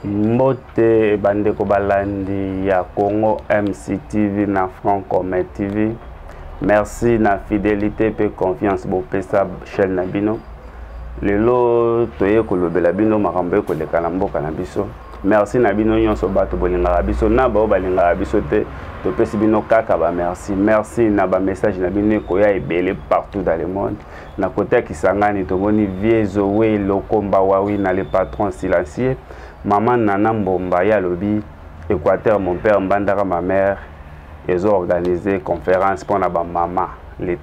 Mbote bandeko balandi ya Congo MCTV na Francomet TV. Merci na fidélité pe confiance bopesa chaîne na bino. Lelo toye kolobela bino makambo ekoleka na mboka na biso. Merci na bino nyonso bato bolingaka biso na bao balingaka biso te topesi bino kaka ba merci. Merci na ba message na bino koya ebele partout dans le monde. Na côté Kisangani tomoni Vie Zoé Lokomba Wawi na le patron silencieux. Maman Nana Mbomba ya lobi Équateur mon père Mbandara ma mère. Ils ont organisé conférence pour la maman le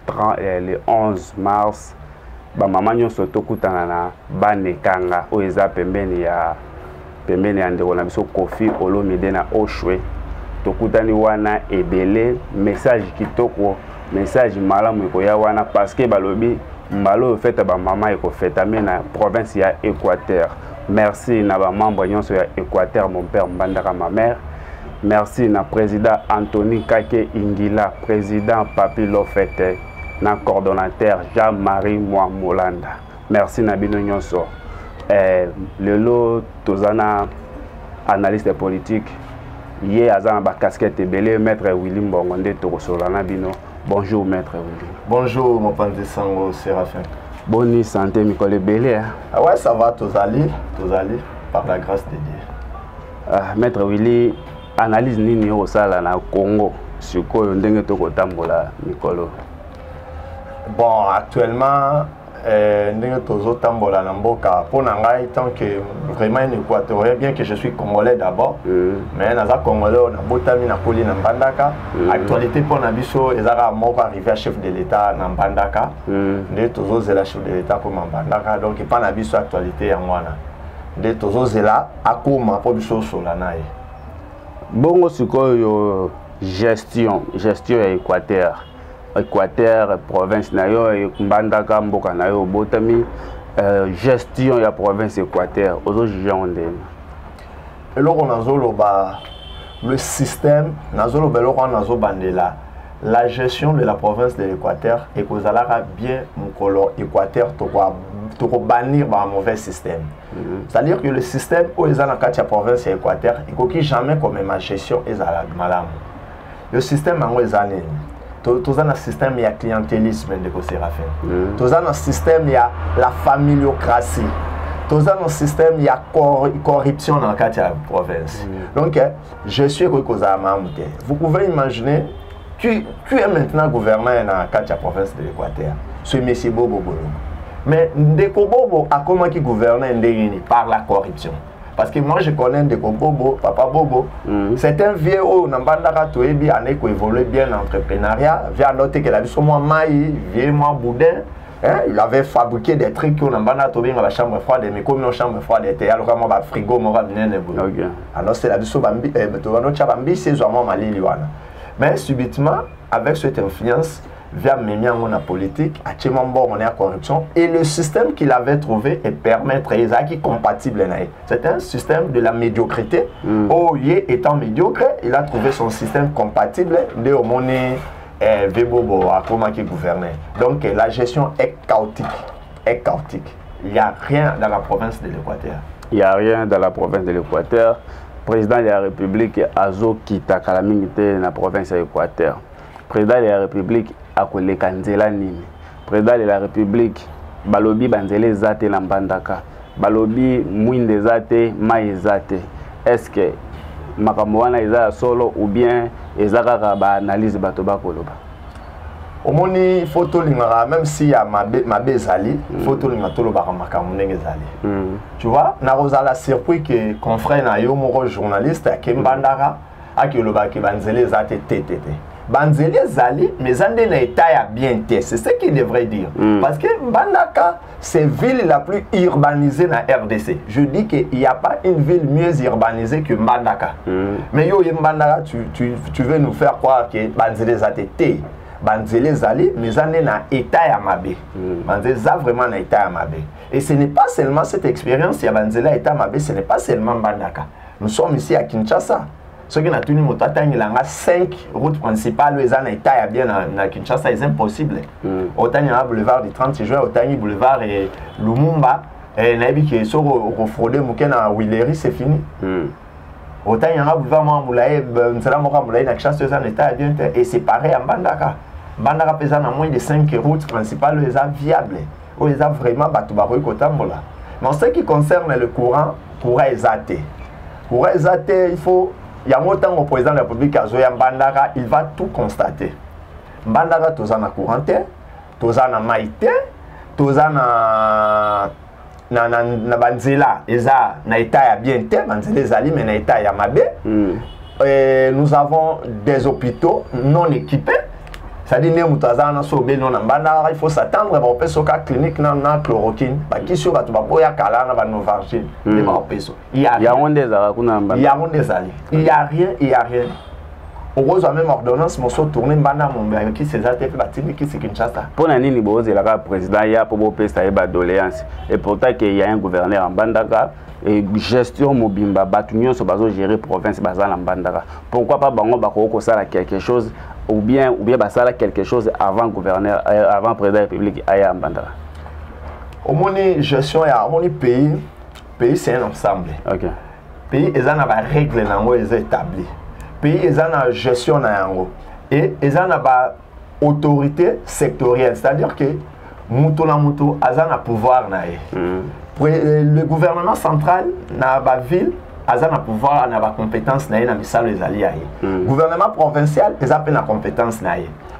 11 mars. Ba maman nyonso tokutana na banekanga o eza pembeni ya ndeko na biso Kofi Olomide na Oshwe. Tokutani wana ebele message kitoko, message malamu ekoya wana parce que balobi mbalo feta ba maman eko feta na province ya Équateur. Merci na ba membre nyonso ya Équateur mon père Mbandaka ma mère. Merci na président Anthony Kake Ingila, président Papi Lofete, na coordonnateur Jean-Marie Molanda. Merci na bino nyonso. Lelo tozana analyste politique. Yé azana ba casquette belé maître Willy Mbongonde tokosolana bino. Bonjour maître Willy. Bonjour mon pande sango Séraphin. Bonne santé Mikole belé. Ah ouais ça va tozali par la grâce de Dieu. Maître Willy analyse nini au sala na Congo sikoyo ndenge tokotambola Mikolo. Bon actuellement ndenge tozotambola na mboka pour ngai tant que vraiment un équatorien bien que je suis congolais d'abord mais naza congolais on a botami na poli na Mbandaka actualité pour na biso ezaka moko arrivé à chef de l'état na Mbandaka nde tozozela chef de l'état comme Mbandaka donc pas na biso actualité ya mwana nde tozozela akoma po biso solana ye. Bongo sikoyo gestion ya Équateur province na yo Mbandaka mboka na yo botami gestion ya province Équateur ozo jonde eloko nazoloba le système nazoloba eloko nazobandela la gestion de la province de l'Équateur et kozalaka bien mukolo Équateur toko bannir ba mauvais système. C'est-à-dire que le système où ils ont la province et Équateur, il ne peut jamais comme ma gestion est à la malam. Le système en Wezanine, tout un système il y a clientélisme de Séraphin. Tout un système il y a la familiocratie. Tout un système il y a corruption dans la province. Donc je suis vous pouvez imaginer tu es maintenant gouverneur dans la province de l'Équateur. Ce monsieur Bobo Bobo. Mais Ndeko Bobo a comment qui gouverne par la corruption. Parce que moi je connais Ndeko Bobo, Papa Bobo. C'est un vieux où Nambandaka Toebi a évolué bien en entrepreneuriat. Vient noter qu'il a vu sur moi maï, vieux moi boudin. Il avait fabriqué des trucs où Nambandaka Toebi dans la chambre froide, mais comme nos chambres froides étaient, alors moi ma frigo moi venir ne boulot. Alors c'est la vie sur Bambi, notre chabambi c'est vraiment malili wana. Mais subitement avec cette influence via la politique, on est à corruption et le système qu'il avait trouvé et permettre qui compatible. C'est un système de la médiocrité. Oh, étant médiocre, il a trouvé son système compatible de monnaie Vebobo à comment qui gouvernait. Donc la gestion est chaotique. Il n'y a rien dans la province de l'Équateur. Il n'y a rien dans la province de l'Équateur. Président de la République Azo Kita Kalamingité dans la province de l'Équateur. Président de la République Akole Kanzela Nini. Président de la République Balobi Banzele Zate Lambandaka. Balobi Mwinde Zate Maïzate. Est-ce que Makamouana Eza solo ou bien Ezaka ba analyse Batoba Koloba? Omoni photo lingara même si ya mabe zali photo lingara tolo ba makamune zali. Tu vois, na rozala surpris que confrère na yo moko journaliste à Kembandaka akiloba ke Banzele Zate TTT. Banzele Zali, mais en état bien té. C'est ce qu'il devrait dire. Parce que Mbandaka, c'est la ville la plus urbanisée dans la RDC. Je dis qu'il n'y a pas une ville mieux urbanisée que Mbandaka. Mais yo, Mbandaka, tu veux nous faire croire que Banzele Zali té. Banzele Zali, mais en état Yamabe. Banzele Zali vraiment en état Yamabe. Et ce n'est pas seulement cette expérience, il y a Banzele état Yamabe, ce n'est pas seulement Mbandaka. Nous sommes ici à Kinshasa. Ce qui n'a tenu mon tata, il a 5 routes principales, les ans état bien à Kinshasa, c'est impossible. Autant il y a boulevard du 30 juin, autant il y a boulevard Lumumba, Et nabi qui est au fraudé mukena Willery c'est fini. Autant il y a un gouvernement moulaye nsala moka moulaye na chasse en état bien et c'est pareil en Bandaka. Bandaka pesa na moins de 5 routes principales les viables. Ou les vraiment batu baroy kotambola. Mais en ce qui concerne le courant exaté. Courant exaté, il faut il y a longtemps au président de la République Azoya Bandaka, il va tout constater. Bandaka tozana couranté, tozana maïté, tozana na banzela eza na état ya bien te banzela ezali mais na état ya mabe. Nous avons des hôpitaux non équipés. C'est-à-dire que nous avons il faut s'attendre à un cas clinique na chloroquine qui sur la tubaboya kala na novargine il y a rien. On a même ordonnance mon so tourner bana mon qui ces attaques batini qui c'est Kinshasa. Pour nani ni boze la président ya pour pesa eba doléance et pourtant qu'il y a un gouverneur en Bandaka et gestion mobimba batunyo so bazo gérer province bazala en Bandaka. Pourquoi pas bango bako ko sala quelque chose ou bien basala quelque chose avant gouverneur avant président de la République aya en Bandaka. Au moins gestion ya au pays c'est un ensemble. OK. Pays ils ont ba règle na ngo les établi. Pays ils ont gestion na yango et ils ont ba autorité sectorielle, c'est-à-dire que muto na muto azana pouvoir na le gouvernement central na ba ville azana pouvoir na ba compétence na na misalo les alliés. Gouvernement provincial ils ont na compétence na.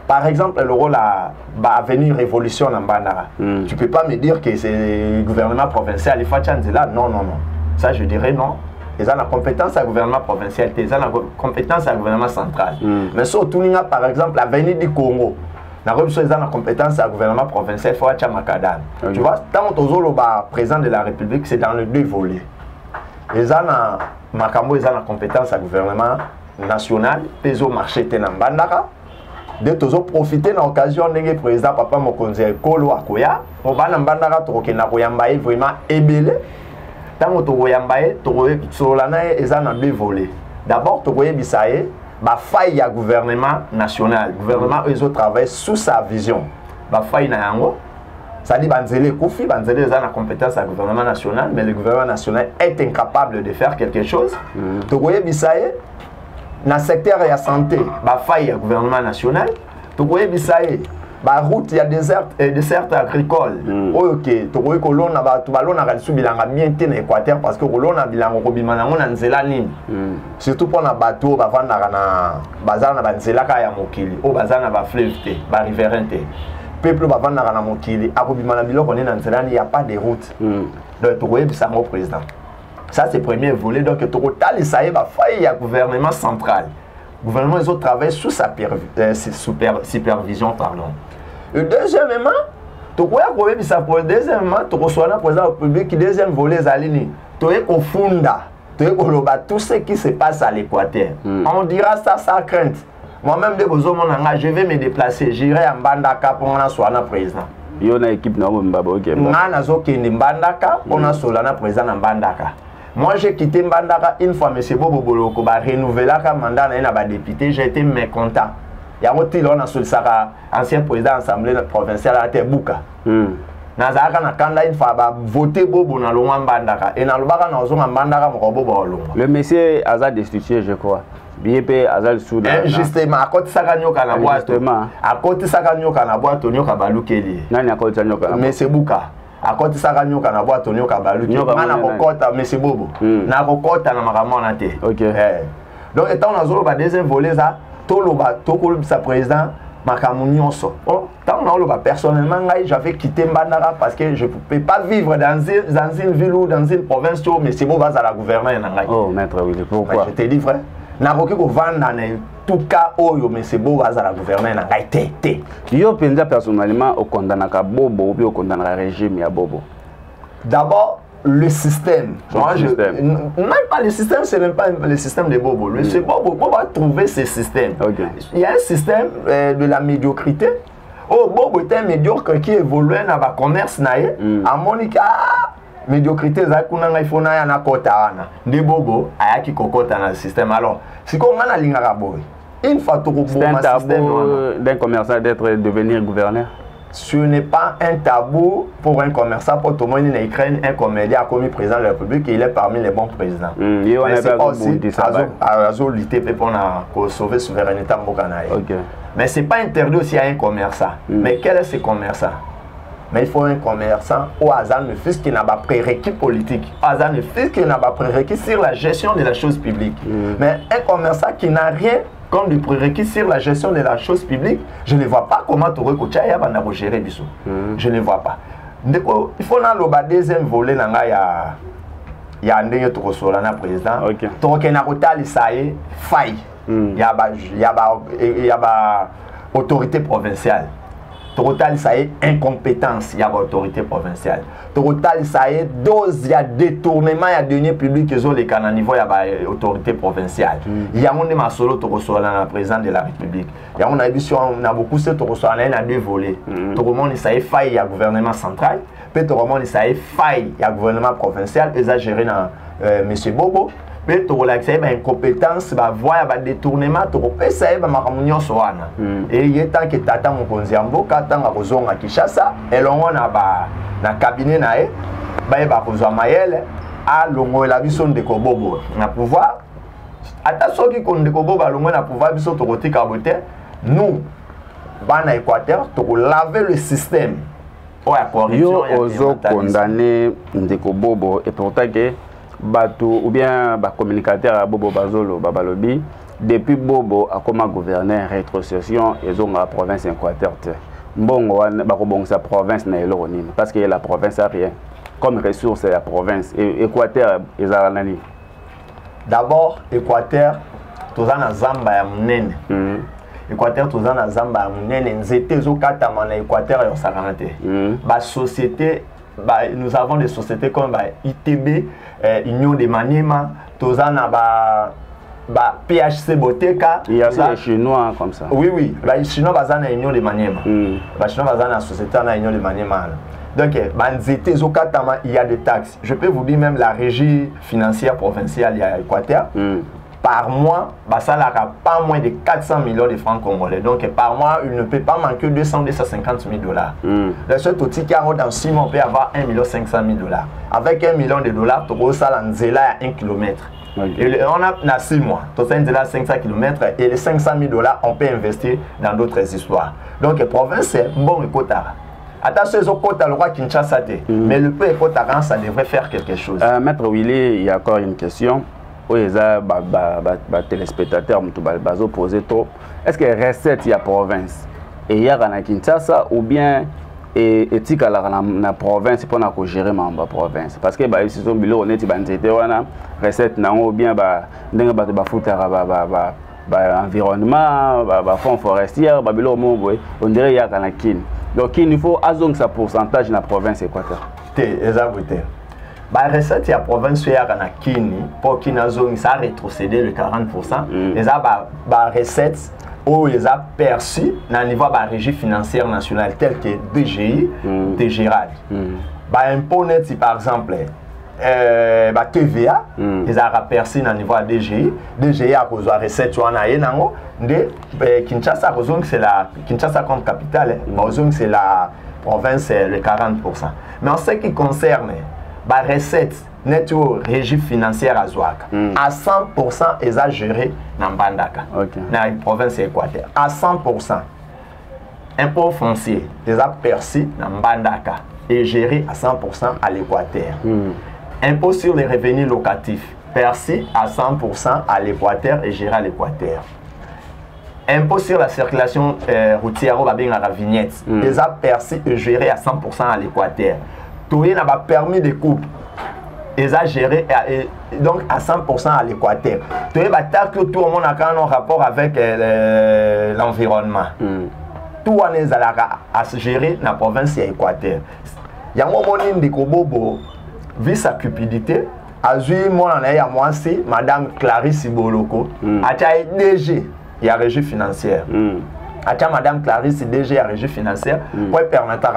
Par exemple le rôle à avenir révolution en Bandara. Tu peux pas me dire que c'est le gouvernement provincial il faut changer là non. Ça je dirais non. Ils ont la compétence à gouvernement provincial, ils ont la compétence à gouvernement central. Mais surtout, par exemple, l'avenir du Congo, ils ont la compétence à gouvernement provincial, il faut être Makadam. Tu vois, tant que le président de la République, c'est dans les deux volets. Ils ont la compétence à gouvernement national, ils ont marché dans Bandara. De toujours profiter de l'occasion de président Papa Mokonzi Kolo Akoya, on va dans Bandara, vraiment ébélé. Tant que tu as deux volets. D'abord, tu as faille à gouvernement national. Le gouvernement travaille sous sa vision. Faille na yango. Ça dit Banzele Koufi, Banzele a la compétence à gouvernement national, mais le gouvernement national est incapable de faire quelque chose. Tu as dans le secteur de la santé, faille à gouvernement national. Tu as ba route ya désert agricole OK to ko kolona ba to balona ka subilanga bien te na Équateur parce que kolona bilango ko bimana ngona nzela nini surtout pour na bateau ba vanda na bazana ba nzela ka ya mokili o bazana ba fleuve te ba riverain te peuple ba vanda na mokili akobimana biloko ni na nzela ni y a pas de route donc to ko yebisa mo président ça c'est premier volet donc to ko talisa ba faille ya gouvernement central. Gouvernement ils ont travaillé sous sa supervision pardon. Et deuxièmement, tu vois deuxièmement, tu reçois le président de la République qui deuxième volet Zalini. Tu es au funda, tu es au tout ce qui se passe à l'Équateur. On dira ça sans crainte. Moi-même de je vais me déplacer, j'irai en Bandaka pour qu'on soit le président. Il y a une équipe dans Mbabo qui est Bandaka, on a le président en Bandaka. Moi j'ai quitté Bandaka une fois, M. Bobo Boloko, renouveler le mandat de député, j'ai été mécontent. Il y a un ancien président de l'Assemblée provinciale à Tebuka. Voté Bobo dans le Bandaka. Et dans le Bandaka, le monsieur Azad destitué, je crois. BP Azad Soudan. Justement, à côté de ça, à côté de ça, monsieur Bouka. À côté de ça, monsieur Bobo. Donc, étant dans le deuxième volet, sa président Makamounionso. Personnellement, j'avais quitté Mbandara parce que je ne pouvais pas vivre dans une ville ou dans une province où M. Bobo va à la gouvernement. Oh, maître Willy, pourquoi? Je te dis vrai. Je ne vendre dans tout cas où M. Bobo va à la gouvernement. Yo penza personnellement au condamnaka Bobo ou bien au condamnaka régime ya Bobo. D'abord, le système. Même pas le système, c'est même pas le système de Bobo. Bobo va trouver ce système. Okay. Il y a un système de la médiocrité. Oh, Bobo est un médiocre qui évolue dans le commerce. À Monica, médiocrité, il faut na kota de Bobo, aya qui kokota dans le système. Alors, si on a l'ingara boy, une fois tout c'est un tabou d'un commerçant d'être devenir gouverneur. ce n'est pas un tabou pour un commerçant, pour tout le monde en Ukraine, un comédien a commis président de la République et il est parmi les bons présidents. Mais c'est pas aussi à lutter pour sauver la souveraineté de Mais ce n'est pas interdit aussi à un commerçant. Mais quel est ce commerçant? Mais il faut un commerçant au hasard ne fût-ce qu'il n'a pas prérequis politique, au hasard ne fût-ce qu'il n'a pas prérequis sur la gestion de la chose publique. Mais un commerçant qui n'a rien comme du prérequis sur la gestion de la chose publique, je ne vois pas comment tu peux gérer bisou. Je ne vois pas. Il faut le deuxième volet, il y a un président. Donc, il y a faille. Il y a autorité provinciale. Total, ça est incompétence, il y a l'autorité provinciale. Total, ça est dose, il y a détournement, il y a deniers publics qui sont les canaux niveau, il y a l'autorité provinciale. Il y a un solo qui reçoit le président de la République. Il y a une émission, on a beaucoup de reçoit, il y a deux volets. Tout le monde, ça est faille, il y a le gouvernement central. Puis tout le monde, ça est faille, il y a le gouvernement provincial, et ça géré dans M. Bobo. Mais tu as une incompétence, tu vois un détournement, tu as une réunion sur et il y a tant que tu as un conziambo, tu as un Kinshasa, et l'on a un cabinet, tu as un maïel, à l'on a la vision de Kobobo. On a pouvoir, attention qui compte de Kobobo, l'on a pouvoir, vision de Roti Kaboté, nous, en Équateur, tu as lavé le système. Yo, ozo condamné de Kobobo, et pourtant que Batou ou bien communicateur à Bobo Bazolo Babalobi depuis Bobo a comme gouverneur rétrocession et ont la province Équateur bon sa province na elonine parce que la province a rien comme ressource la province et Équateur ezalani d'abord Équateur tozana zamba ya munene Équateur tozana zamba ya munene nzete ezokatama na Équateur yo sakanate ba société. Nous avons des sociétés comme ITB, Union de Maniema, Tozana, PHC Boteka. Il y a des Chinois comme ça. Oui, oui. Les Chinois sont dans l'Union de Maniema. Les Chinois sont dans la société dans l'Union de Maniema. Donc, il y a des taxes. Je peux vous dire même la régie financière provinciale à Équateur. Par mois, ça n'a pas moins de 400 millions de francs congolais. Donc, par mois, il ne peut pas manquer 250 000 dollars. Le seul outil qui a dans 6 mois, on peut avoir 1 500 000 dollars. Avec 1 million de dollars, tu as ça à 1 km. Et on a 6 mois, tu as 500 km et les 500 000 dollars, on peut investir dans d'autres histoires. Donc, la province, c'est bon écoute. Attention, les autres le roi Kinshasa, mais le peu écoute, ça devrait faire quelque chose. Maître Willy, il y a encore une question. Les téléspectateurs ont posé trop. Est-ce que recette il y a province et il y a à Kinshasa ou bien éthique à la province pour la gérer ma province parce que si son bilan on est recette ou bien environnement fonds forestier on dirait il y a donc il faut azong sa pourcentage dans la province Équateur. La recette de la province est Kini, pour qui ça a rétrocédé le 40%. Les recettes où ils ont perçu au niveau de la régie financière nationale telle que DGI, DGRAD. Impôt net, par exemple, TVA, ils ont perçu au niveau de DGI. DGI a cause de la recette de Kinshasa, c'est la Kinshasa comme capitale, c'est la province le 40%. Mais en ce qui concerne la recette nette régie financière à Zouaka, à 100% ils ont géré dans Bandaka, dans la province Équateur. À 100%. Impôt foncier, ils ont perçu dans Bandaka et géré à 100% à l'Équateur. Impôt sur les revenus locatifs, perçu à 100% à l'Équateur et géré à l'Équateur. Impôt sur la circulation routière, la vignette, ils ont perçu et géré à 100% à l'Équateur. Tout n'a pas permis de coupe. Ils ont géré donc à 100% à l'Équateur. Tout le monde a un rapport avec l'environnement. Tout le monde a géré dans la province de l'Équateur. Il y a un moment de Kobobo, vu sa cupidité, a joué Madame Clarisse Boloko, a été DG, il y a régie financière. Madame Clarisse, DG à régie financière, pour permettre à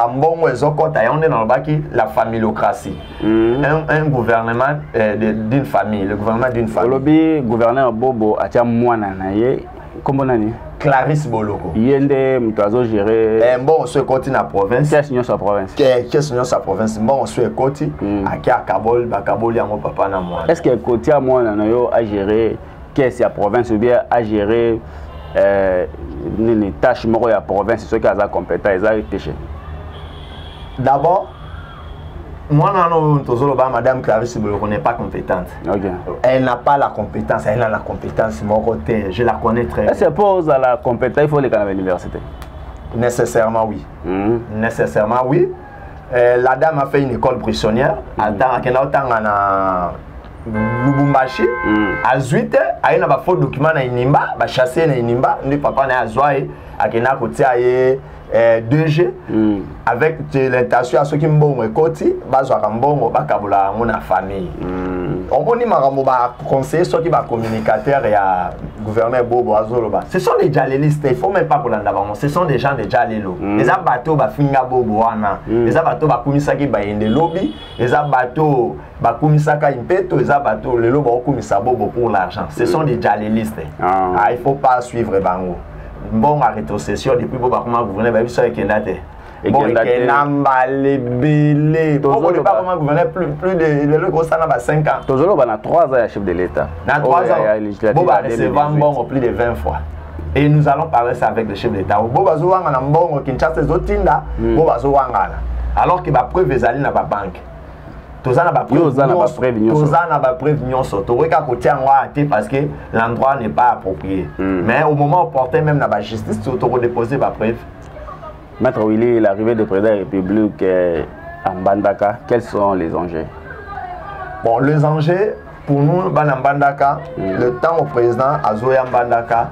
la famillocratie. Un gouvernement d'une famille, le gouvernement d'une famille. Le gouverneur Bobo a été moine Comment nani? Clarisse Boloko. Yende mutazo gérer. Bon, on se côté na province. Qu'est-ce que sa province? Qu'est-ce que sa province? Bon, on se côté. Aki à Kabul, Bakabul ya mon papa na moi. Est-ce que côté à moi na yo a gérer qu'est-ce la province ou bien à gérer les tâches moko ya province ceux qui a compétent ils a péché. D'abord moi, Madame Clarisse Boloko n'est pas compétente. Okay. Elle n'a pas la compétence. Elle a la compétence, mon côté. Je la connais très bien. Elle suppose à la compétence, il faut aller à l'université. Nécessairement, oui. Nécessairement, oui. La dame a fait une école prisonnière. Elle a Lubumbashi. À Zuite, elle a fait un document na Inimba. Elle a chassé na Inimba. Nous, papa, na Azouaï. Elle a fait 2G avec l'intention à ceux qui m'ont écouté, bazouakambongo bakabula mon famille. On peut dire que conseiller ceux qui va communicateur et à gouverneur Bobo Azoloba. Ce sont des jallistes, il faut même pas pour l'endavant. Ce sont des gens de jalelo. Les abato ba finga Bobo ana, les abato ba kumisa ki ba yende lobby, les abato ba kumisa ka impeto, les abato le lobo kumisa Bobo pour l'argent. Ce sont des jallistes. Il faut pas suivre bango. Bon, à rétrocession, depuis que vous gouvernez, vous savez qu'il y a des bon, il y a des belés. Bon, vous ne pas comment gouverner plus de le gros ça n'a pas 5 ans. Toujours, on a 3 ans à chef de l'État. Dans 3 ans, bon, va recevoir bon plus de 20 fois. Et nous allons parler ça avec le chef d'État. Bon, va jouer en bon, Kinshasa, Zotinda, bon, va jouer en alors qu'il va preuve les alliés dans la banque. Tous en a pas prévenu parce que l'endroit n'est pas approprié. Mais au moment opportun, même dans la justice, tu auras déposé ma preuve. Maître Willy, l'arrivée du président de la République en Mbandaka, quels sont les enjeux? Bon, les enjeux, pour nous, en Mbandaka, le temps au président Azoya Mbandaka,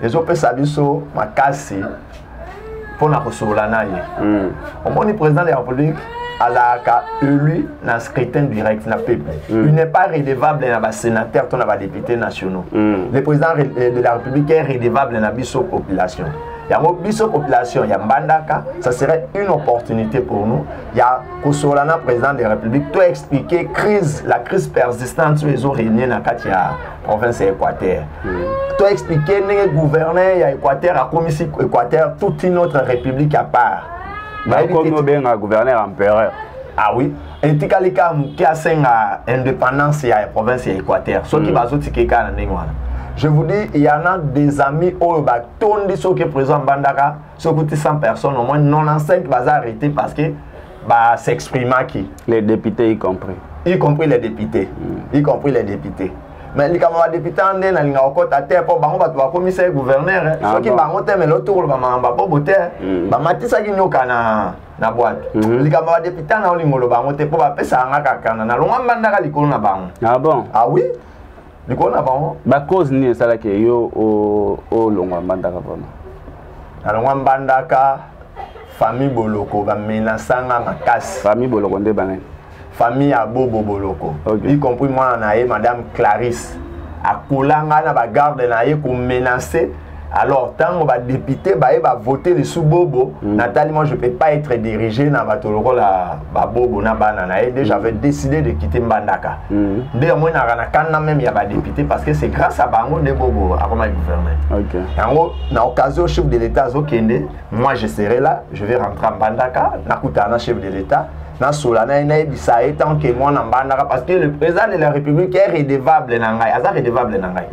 les autres Sabiso, Makasi, pour la Kosolana. Au moment du président de la République, Azaka élu dans le scrutin direct dans le peuple. Il n'est pas redevable dans les sénateurs, dans les députés nationaux. Le président de la République est redevable dans la population. Il y a une population, il y a Mbandaka, ça serait une opportunité pour nous. Il y a Kosolana, président de la République, tout expliquer la crise persistante sur les eaux réunies dans la province d'Équateur. Tout expliquer le gouverneur, il y a Équateur, la commission Équateur, toute une autre république à part. Comme nous bien un gouverneur empereur. Ah oui. Et tu as qui a l'indépendance de la province d'Équateur. Ceux qui vont je vous dis, il y en a des amis au Batondi, ceux qui sont présents Bandaka, ceux qui sont 100 personnes, au moins 95 vont arrêter parce que s'expriment qui. Les députés y compris. Y compris les députés. Y compris les députés. Mais les députés en Inde, ils ont terre pour le commissaire gouverneur. Ceux qui ont mais l'autre, ils ont voté. Ils ont na boîte. Les députés ont voté pour faire ça. Ah bon? Ah oui? La cause ni ça que yo au Longwa Mbandaka vraiment. Longwa Mbandaka, famille Boloko, va menacer makasi. Famille Boloko nde banen. Famille à Bobo Boloko. Y compris moi naé madame Clarisse. À Kolanga na ba garde naé pour menacer. Alors tant on va député va voter les sous Bobo. Nathalie, moi je peux pas être dirigé dans Batoloko la Bobo na banana. Et déjà j'avais décidé de quitter Mbandaka. D'ailleurs moi na même il y a député parce que c'est grâce à Bango de Bobo à comment gouverner. OK. En gros, na occasion chef de l'État Zokende, moi je serai là, je vais rentrer en Mbandaka, na kutana chef de l'État. Na solana ina bisa étant que moi na Mbandaka parce que le président de la République est redevable na ngai, azar redevable na ngai.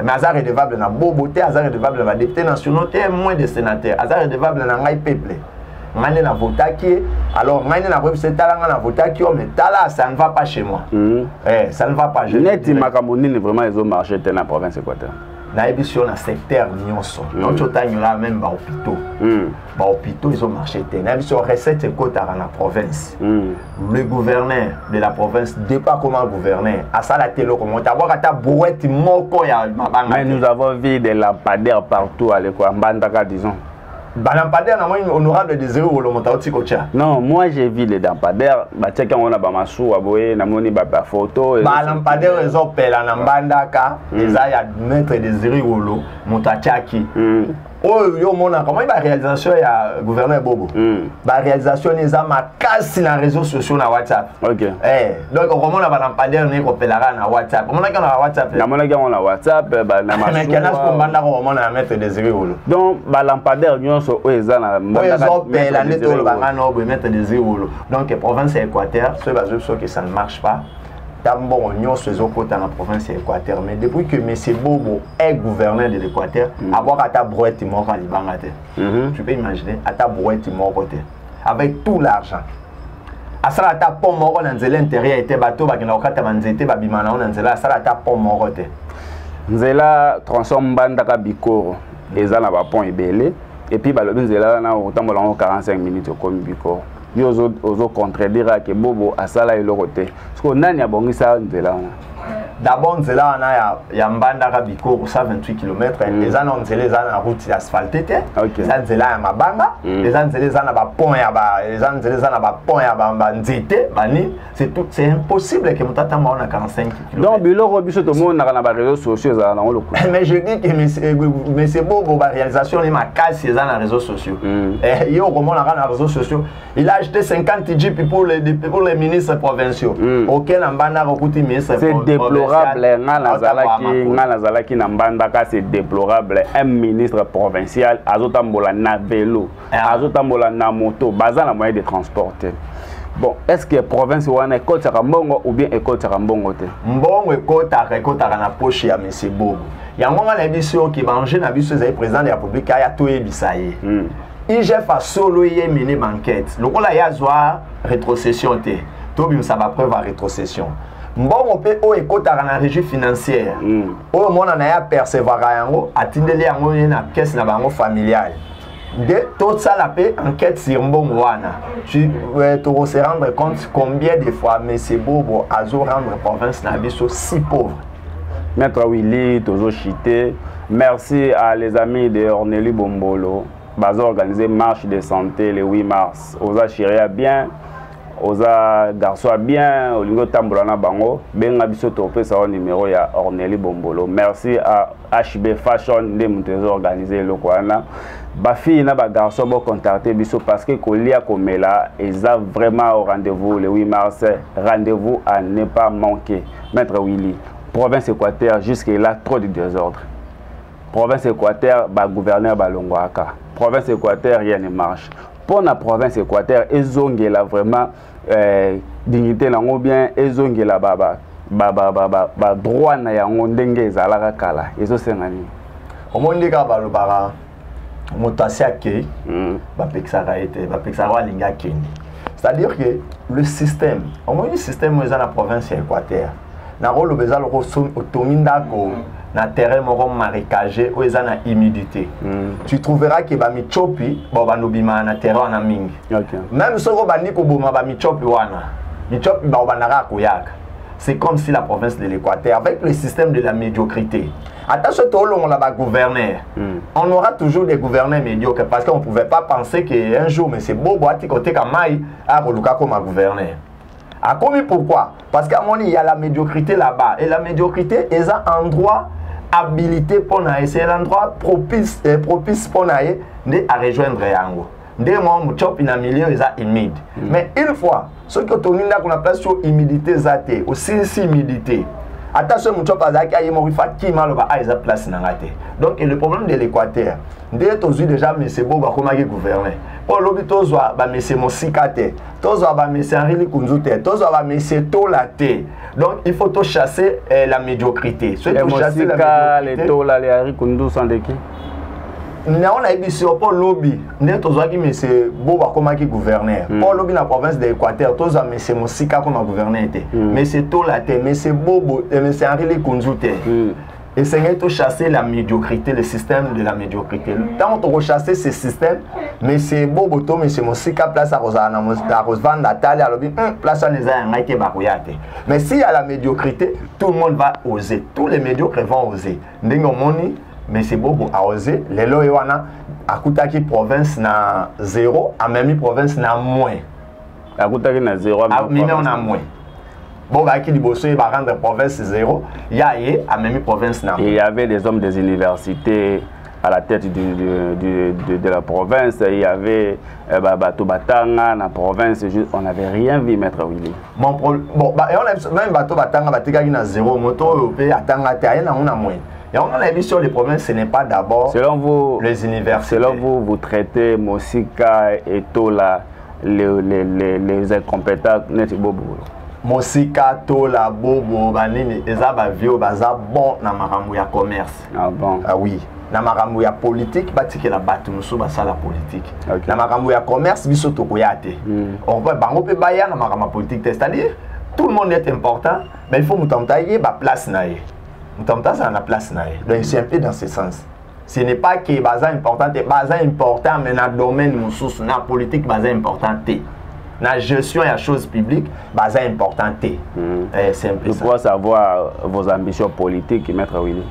Mais Azar est redevable dans Boboté, Azar est redevable dans les députés nationaux, moins de sénateurs. Azar est redevable dans le peuple. Mané na votaki, alors mané na web c'est talanga na votaki, mais tala ça ne va pas chez moi. Ça ne va pas. Net Makamoni vraiment ils ont marché dans la province Équateur. Na émission na secteur nyonso. Donc tu as là même ba hôpitaux. Ba hôpitaux ils ont marché. Na émission recette côté dans la province. Le gouverneur de la province n'est pas comment gouverner. À ça la télé comment t'avoir à ta brouette moko ya mabanga. Mais nous avons vu des lampadaires partout à l'école Mbandaka disons. Lampadaire na moi honorable de zéro le montauti kocha. Non, moi j'ai vu les lampadaires, ba tcheka on a ba masu aboye na moni ba photo. Ba lampadaire ils ont pela na Mbandaka, ils a ya mettre des zéro le montachaki. Oh, yo mona comment il va réalisation ya gouverneur Bobo. Ba réalisation les a makasi na réseaux sociaux na WhatsApp. OK. Donc comment la lampadaire ne kopelara na WhatsApp. Comment na WhatsApp. Na mona na WhatsApp ba na ma. Mais kana ko mbanda ko mona mettre des zéros. Donc ba lampadaire nyonso o eza na mbanda ka la neto le bangana o mettre des zéros. Donc province Équateur, ce bazou so que ça ne marche pas. D'abord, on se côté dans la province Équateur, mais depuis que M. Bobo est gouverneur de l'Équateur, avoir à ta brouette mort à Libanate. Tu peux imaginer, à ta brouette mort côté. Avec tout l'argent. À ça, à ta pomme mort dans l'intérieur, était bateau, qui n'a pas manzété, babimana, on a à ça, à ta pomme mort côté. Nzela transforme Bandaka Bikoro, les ans à pont et belé, et puis Nzela, on a autant de 45 minutes comme Bikoro. Yo ozo contredire que Bobo asala ilo côté parce que nani abongisa nzela d'abord nzela na ya Mbandaka Bikoro 128 km les ans nzela za na route asphaltée les ans nzela ya mabanga les ans nzela za na ba pont ya ba les ans nzela za na ba pont ya ba nzete bani c'est impossible que mutata maona 45 km donc biloko biso to mona na ba réseaux sociaux za na le coup mais je dis que monsieur Bobo ba réalisation ni makasi za na réseaux sociaux yo comment na réseaux sociaux il a acheté 50 jeeps pour les ministres provinciaux auquel Mbandaka okuti ministre c'est déplorable ngana zalaki na Mbandaka c'est déplorable un ministre provincial azotambola na vélo azotambola na moto baza na moyen de transporter. Bon, est-ce que province wana ekotaka mbongo ou bien ekotaka mbongo te? Mbongo ekotaka na poche ya monsieur Bobo. Yango ngana biso ki banje na biso za président de la République ya to yebisa ye. IGF a solo yé mené banquette. Le rôle a zwa rétrocession te. Tobi ça va preuve à rétrocession. Mbongo pe o ekotaka na régie financière. O mona na ya percevoir yango atindeli yango na caisse na bango familiale. De tout ça la paix enquête sur mbongo wana. Tu dois se rendre compte combien de fois monsieur Bobo a zo rendre province na biso si pauvre. Maître Willy tozo chité. Merci à les amis de Ornélie Bombolo. Bazo organisé marche de santé le 8 mars. Oza chiria bien, oza garçon bien, olingo tambolana bango. Benga biso topé sa numéro ya Ornélie Bombolo. Merci à HB Fashion de Montezo organisé le kwana. Ba fille na ba garçon bo contacter biso parce que kolia komela eza vraiment au rendez-vous le 8 mars. Rendez-vous à ne pas manquer. Maître Willy, province Équateur jusque là trop de désordre. Province Équateur, ba gouverneur balongwaka. Province Équateur, rien ne marche. Pour la province Équateur, ezongela vraiment dignité nango bien, ezongela ba droit na yango ndenge ezalaka kala. Ezo sengani. Omondika balobara motasia ke ba pexara été, ba pexara linga keni. C'est-à-dire que le système, au moins le système dans la province Équateur, na rolo bezal ko tomindako na terrain moko marécagé ou eza na humidité. Tu trouveras que ba michopi bo banobima na terrain na mingi. Même soko bandi ko boma ba michopi wana. Michopi ba banara koyaka. C'est comme si la province de l'Équateur avec le système de la médiocrité. Attention on a gouverneur. On aura toujours des gouverneurs médiocres parce qu'on ne pouvait pas penser qu'un jour mais c'est beau boîte côté comme Maï a reluka comme gouverneur. A commis pourquoi? Parce qu'à mon il y a la médiocrité là-bas et la médiocrité est un endroit habilité pour naïe, c'est l'endroit propice pour naïe à rejoindre yango. Dès mon chop in a milieu est humide. Mais une fois, ce que tu as qu'on appelle sur humidité zate, aussi si humidité. Attention, mon chop a qui qui mal à esa place nangate. Donc le problème de l'Équateur, dès que tu déjà mais c'est beau bah comment gouverner. Pour l'hôpital soit bah mais c'est mon sikate, tous bah mais c'est Henri Kunzute, tous bah mais c'est tolate. Donc il faut tout chasser la médiocrité. Ceux qui chasser la médiocrité. Les tola les Henri Kundu sont de qui? On a eu sur lobby, nous avons dit monsieur Boba comme gouverneur. Pour lobby la province de l'Équateur, tous mais c'est Mosika comme gouverneur était. Mais c'est Tolate, mais c'est Bobo, mais c'est Henri Kunzute. Et c'est tout chasser la médiocrité, le système de la médiocrité. Tant on chasser ce système, mais c'est Bobo, mais c'est Mosika place à Rosana, à Rosvan, Nathalie, à lobby, place à les Aïe Bakouyate. Mais s'il y a la médiocrité, tout le monde va oser. Tous les médiocres vont oser. Ndengomoni. Mais c'est Bobo a osé. Les loyana a Koutaki province na 0, a même province na moins. A Koutaki na 0, a même on a moins. Bon, bah qui dit bosso il va rendre province 0. Il y a même province na. Et il y avait des hommes des universités à la tête de la province. Il y avait Bato Batanga, la province, on n'avait rien vu, Maître Willy. Bon, même Bato Batanga, Batika qui n'a zéro moto, Atanga, on a moins. Et on a vu sur les provinces, ce n'est pas d'abord les universités. Selon vous, vous traitez Mosika et Tola, les incompétents, net bobo. Mosika, Tola, Bobo, Banini, Ezaba Vio, Baza, bon, na maramouya commerce. Ah bon? Ah oui. Na maramouya politique, batike la batu, nous sommes à la politique. Okay. Na maramouya commerce, biso tokoyate. On va bango pe baya na marama politique, c'est-à-dire tout le monde est important, mais il faut nous tenter ba place nae. Nous tenter ça na place nae. Donc c'est un peu dans ce sens. Ce n'est pas que baza important, mais dans le domaine moussous, dans la politique baza important. Dans la gestion et la chose publique, baza important. C'est un peu ça. Je pourrais savoir vos ambitions politiques, Maître Willy.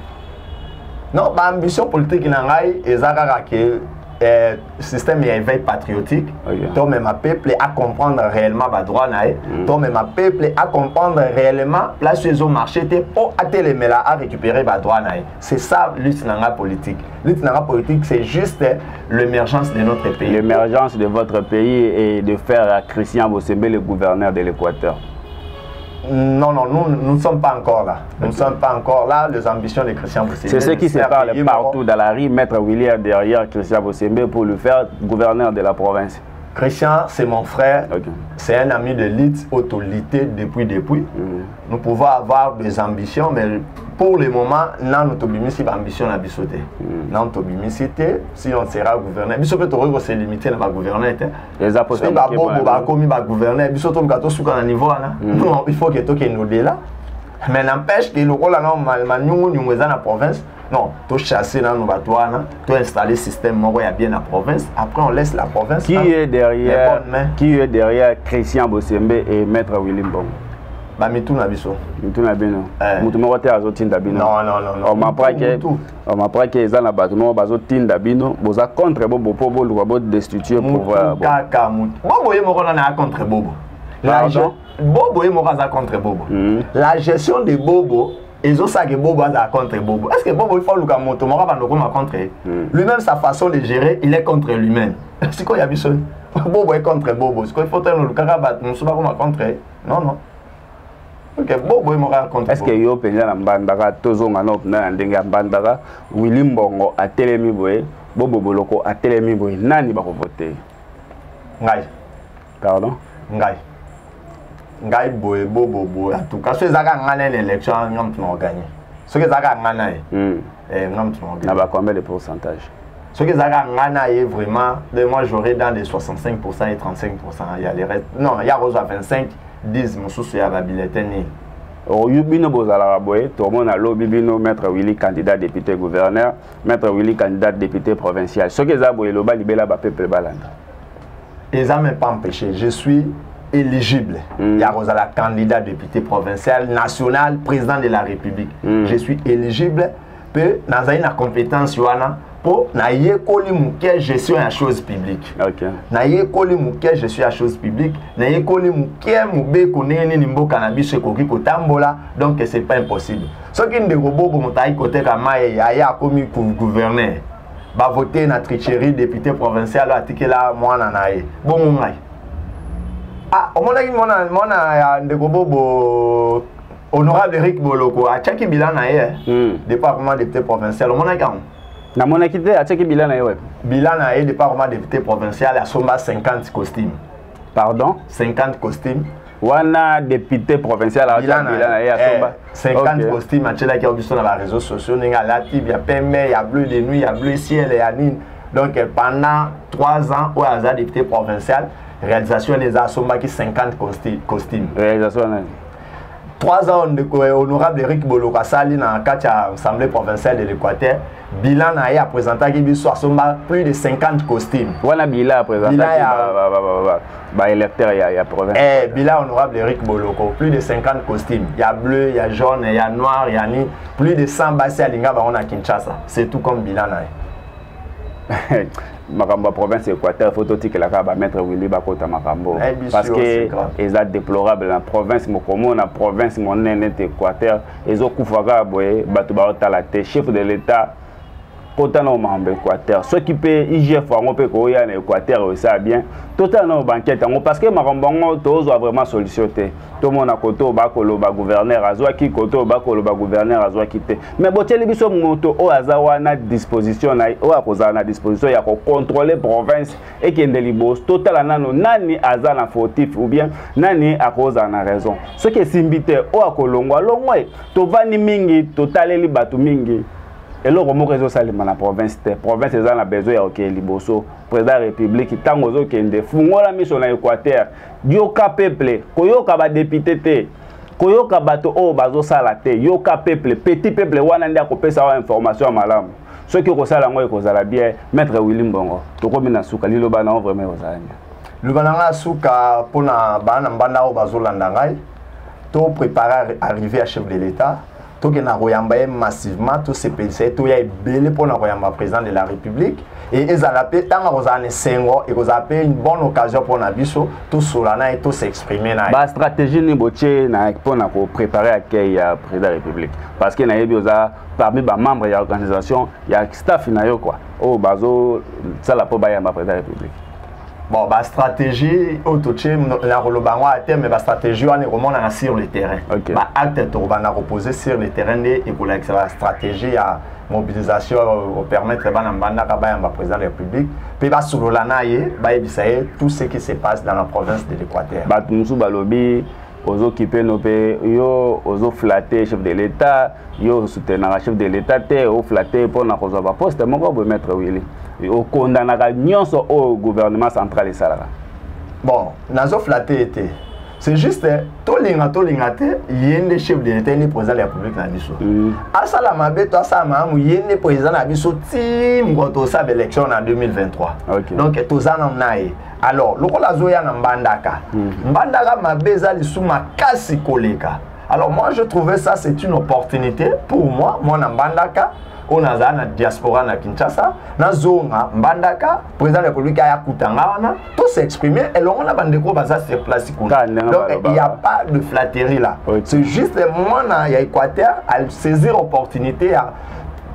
Non, ma ambition politique est que le système éveil patriotique. Donc, même ma peuple à comprendre réellement le droit. Donc, même ma peuple à comprendre réellement la saison marché pour à récupérer le droit. C'est ça lutte politique. Lutte politique, c'est juste l'émergence de notre pays. L'émergence de votre pays et de faire Christian Bossembe le gouverneur de l'Équateur. Non, nous ne sommes pas encore là. Nous ne sommes pas encore là, les ambitions de Christian Bossembe. C'est ce qui se parle partout dans la rue, Maître William derrière Christian Bossembe pour le faire gouverneur de la province. Christian, c'est mon frère, c'est un ami de lutte, autorité depuis. Nous pouvons avoir des ambitions, mais pour le moment, nous avons une ambition à bisoter. Nous avons une si on sera gouverneur. Nous sommes se limiter à gouverner. Les apôtres il faut que nous là. Mais n'empêche que le rôle de la province, non, tu chasser dans nos bateaux, tu installer le système bien la province. Après, on laisse la province. Qui est derrière Christian Bossembe et Maître Willy Mbongo? Mituna biso. Mituna bino. Mutumo te azotinda bino. Non. On m'apprend que les ana batumo bazotinda bino, boza contre bobo po boluka bo destituer pouvoir. Kaka mutu. Bobo yemo na contre bobo. Bobo yemo za contre bobo. La gestion de bobo, ils ont ça que bobo a contre bobo. Est-ce que bobo il faut luka moto mora bandoko ma contre? Lui-même sa façon de gérer, il est contre lui-même. C'est quoi ya biso? Bobo est contre bobo. C'est quoi il faut tenir luka bat musuba ko ma contre? Non. Okay, est-ce que yo penza na mbandaka tozonga no na ndenge mbandaka Willy Mbongo a telemi boye bobo boloko a telemi boye nani ba ko voter ngai pardon ngai boye bobo en tout cas ceux zaka ngana l'élection ngam tu gagner ceux qui zaka ngana ngam tu gagner na ba combien de pourcentage ceux qui zaka ngana est vraiment de moi j'aurais dans les 65% et 35%, il y a les restes non il y a rose à 25 10 mususu ya ba bulletin ni Yubino bozala boye tout le monde a lobby bino Maître Willy candidat député gouverneur Maître Willy candidat député provincial ce que za boye loba libela ba peuple balanda et ça m'a pas empêché je suis éligible ya rozala candidat député provincial national président de la République je suis éligible peu nazali na compétence wana pour na yekoli muke gestion ya chose publique. OK. Na yekoli muke gestion ya chose publique, na yekoli muke mube konene ni mboka na biso ekoki kotambola donc c'est pas impossible. Ce qui ndeko bobo motai côté kama ya komi gouverneur. Ba voter na tricherie député provincial atikela mwana nae. Bon ngai. Ah, mona ya ndeko bobo honorable Eric Boloko a chaki bilan na département député provincial mona ka na mona kité a chaki bilan na web bilan na département député provincial a somba 50 costumes pardon 50 costumes wana député provincial a bilan na somba 50 costumes a chela ki obiso na ba réseaux sociaux ninga lati ya pembe ya bleu de nuit ya bleu ciel et anine donc pendant 3 ans au hasard député provincial réalisation des somba qui 50 costumes réalisation 3 ans de honorable Eric Boloko sali na katia assemblée provinciale de l'Équateur bilan na a présenté qui biso asomba plus de 50 costumes wana bilan a présenté ba électeur ya province bilan honorable Eric Boloko plus de 50 costumes il y a bleu il y a jaune il y a noir il y a ni plus de 100 bassi à linga ba on a Kinshasa c'est tout comme bilan na makambo province Équateur phototique la ka ba Maître Willy bakota makambo parce que est déplorable la province mokomo na province monene Équateur ezo kufaka boye batu ba otala te chef de l'état kotana mambe Équateur ceux qui peut IGF on peut ko ya na Équateur ça bien totalement banquette parce que makambango tozo vraiment solution te to mona koto ba koloba gouverneur azwa ki koto ba koloba gouverneur azwa ki te mais boteli biso moto o azawa na disposition na o akoza na disposition ya ko contrôler province et kende libos total nano nani azana fautif ou bien nani akoza na raison ce qui simbite o akolongwa longwe to vani mingi totaleli batu mingi et le romo réseau salima na province te province ezana na besoin ya oké liboso président république tango zo kende fungola mission na Équateur yoka peuple koyoka ba député te koyoka bato o bazo sala te yoka peuple petit peuple wana ndia ko pesa wa information malamu ce qui ko sala ngo ko zala bien maître Willy Mbongo to ko mina suka lilo bana vraiment ozanya lubananga suka pona bana mbanda o bazo landa ngai to préparer arriver à chef de l'état to ke na koyamba massivement to CPC to ya ebele pona koyamba président de la République et ezala pe tanga kozane sengo et kozape une bonne occasion pour na biso to solana et to s'exprimer na ba stratégie ni boche na pona ko préparer accueil ya président de la République parce que na yebi oza parmi ba membres ya organisation ya staff na yo quoi o bazo sala po ba ya président de la République. Bon, la stratégie, mais la stratégie, on est vraiment sur le terrain. Okay. Acte, on va reposer sur le terrain et pour la stratégie à mobilisation pour permettre de président de la République. Puis, tout ce qui se passe dans la province de l'Équateur. Aux occupés nos pays, aux flattés chef de l'État, aux soutenir chef de l'État, aux flattés pour nous avoir poste, mon gars, mettre Willy. Au condamner au gouvernement central et ça. Bon, nous flatté était. C'est juste, tout le monde, il y a un chef de l'État, il y a un président de la République. À ça, la mabe, toi, ça, il y a un président de la République, team, quand on a l'élection en 2023. Donc, tout ça, on a. Alors, le rôle de la Mbandaka. Mbandaka m'a besoin de ma casse collègue. Alors, moi, je trouvais ça, c'est une opportunité pour moi, moi, Mbandaka. On a la diaspora na Kinshasa, na zonga Mbandaka, président de la République a Kutanga, tout s'exprimer et on a bandeko basa sur place. Donc il n'y a pas de flatterie là. C'est juste moi na Équateur à saisir l'opportunité à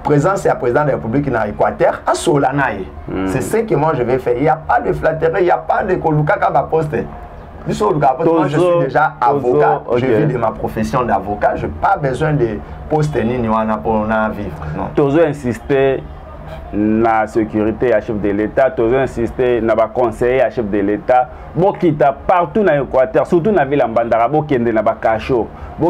présence et à président de la République na Équateur à Solanaï. C'est ce que moi je vais faire. Il n'y a pas de flatterie, il n'y a pas de kolukaka ba poste. Moi, je suis déjà avocat, je vis de ma profession d'avocat, je n'ai pas besoin de poste ni pour vivre. Tu as insisté na sécurité à chef de l'État, tu as insisté na conseiller à chef de l'État, qui t'a partout dans l'Équateur, surtout dans la ville de Mbandaka, qui est dans la cachot,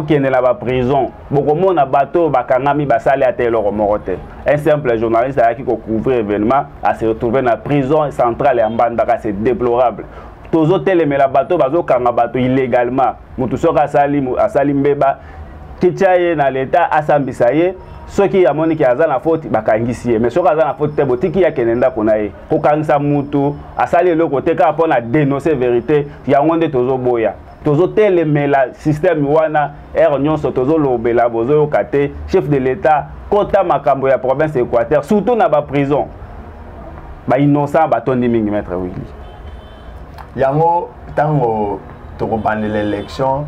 qui est dans la prison, qui est dans la bateau, qui est dans la un simple journaliste qui couvre l'événement a se retrouvé dans la prison centrale à Mbandaka, c'est déplorable. Tozo teleme la bateau bazo kanga bateau illégalement mutu soka asali mbeba kichaye na l'état asambisa ye soki ya moni ki azana faute bakangisi ye mais soka azana faute te botiki ya kenenda konaye ko kangisa mutu asali le côté ka pona dénoncer vérité ya ngonde tozo boya tozo teleme la système wana nyonso tozo lobela bozo kate chef de l'état kota makambo ya province Équateur surtout na ba prison ba innocent batondi mingi maître Willy. Yango tango tokobande l'élection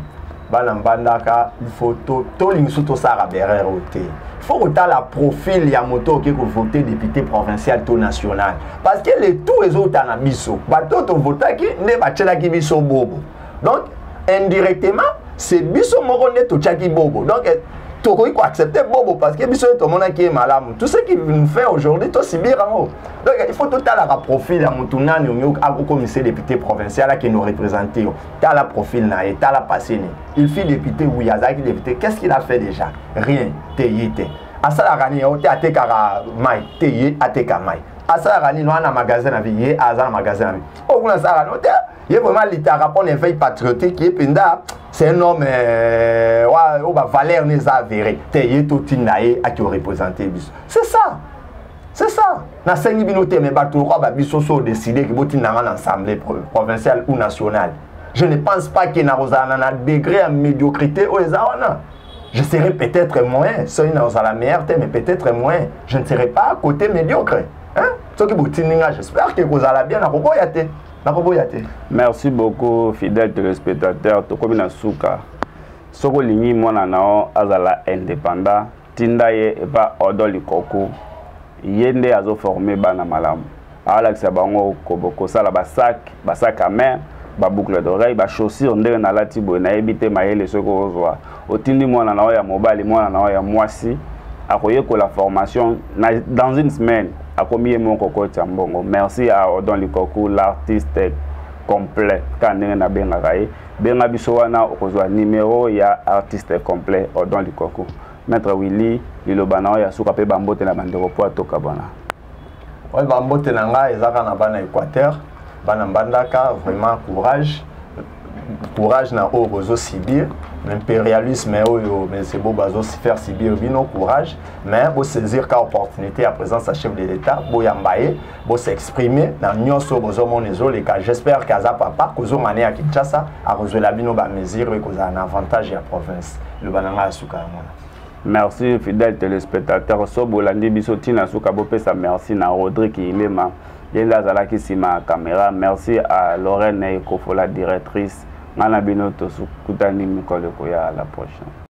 bana Mbandaka il faut to lingiso to sara berere ote il faut que la profil ya moto qui ko voter député provincial to national parce que les tout les autres na biso bato to votaki ne bachela ki biso bobo donc indirectement c'est biso moko ne to chaki bobo donc il faut accepter bobo parce que biso to mona qui est malade tout ce qui nous fait aujourd'hui to subir en donc il faut tout la profil à mutunani au commissaire député provincial qui nous représente t'as la profil na et t'as la passé il fit député Ouyazaki député qu'est-ce qu'il a fait déjà rien teyite asala rani o te atekara mai teye ateka mai asala rani no na magasin na vie azana magasin na vie o kuna sala no te il est vraiment littéralement pour une veille patriotique qui est penda c'est un homme ou ba valeur n'est avérée teye tout tinae a qui représenter bis c'est ça. C'est ça. Na sengi binote mais bato ko ba biso so décider que boti na l'assemblée provinciale ou nationale. Je ne pense pas qu'il y a un degré de médiocrité au Ezawana. Je serai peut-être moins, ça il a la meilleure mais peut-être moins. Je ne serai pas à côté médiocre. Hein? J'espère que vous allez bien na koboyate. Merci beaucoup fidèles téléspectateurs. Tokomina suka. Soko lingi mwana nao azala indépendant. Tinda ye eba odoli koko. yende azo former bana malamu ala kisa bango ko sala ba sac à main ba boucle d'oreille ba chaussures ndenge na lati boy na ebité mayele soko ozwa otindi mwana na ya mobali mwana na ya mwasi akoye ko la formation dans une semaine akomiye mon kokota mbongo. Merci à Odon Likoku, l'artiste complet quand ndenge na benga kai benga biso wana okozwa numéro ya artiste complet Odon Likoku. Maître Willy lilobana ya suka pe bambote na bandeko po atoka bana. Ouais, bambote na nga ezaka na bana Équateur, bana mbandaka vraiment courage na o bozo sibir, l'impérialisme oyo mais c'est beau bazo faire sibir bino courage, mais bo saisir ka opportunité à présence à chef de l'État, bo yambaye, bo s'exprimer na nyonso bozo monezo les cas. J'espère qu'aza papa kozo mané à Kinshasa a rejoindre la bino ba mesure ko za un avantage ya province. Le bananga asuka mona. Merci fidèles téléspectateurs. Sobolandi Bisoti na suka bopesa merci na Rodrigue Ilema. Yenda zalaki sima caméra. Merci à Lorraine Ekofola directrice. Ngana bino to sukutani mikolo ko ya la prochaine.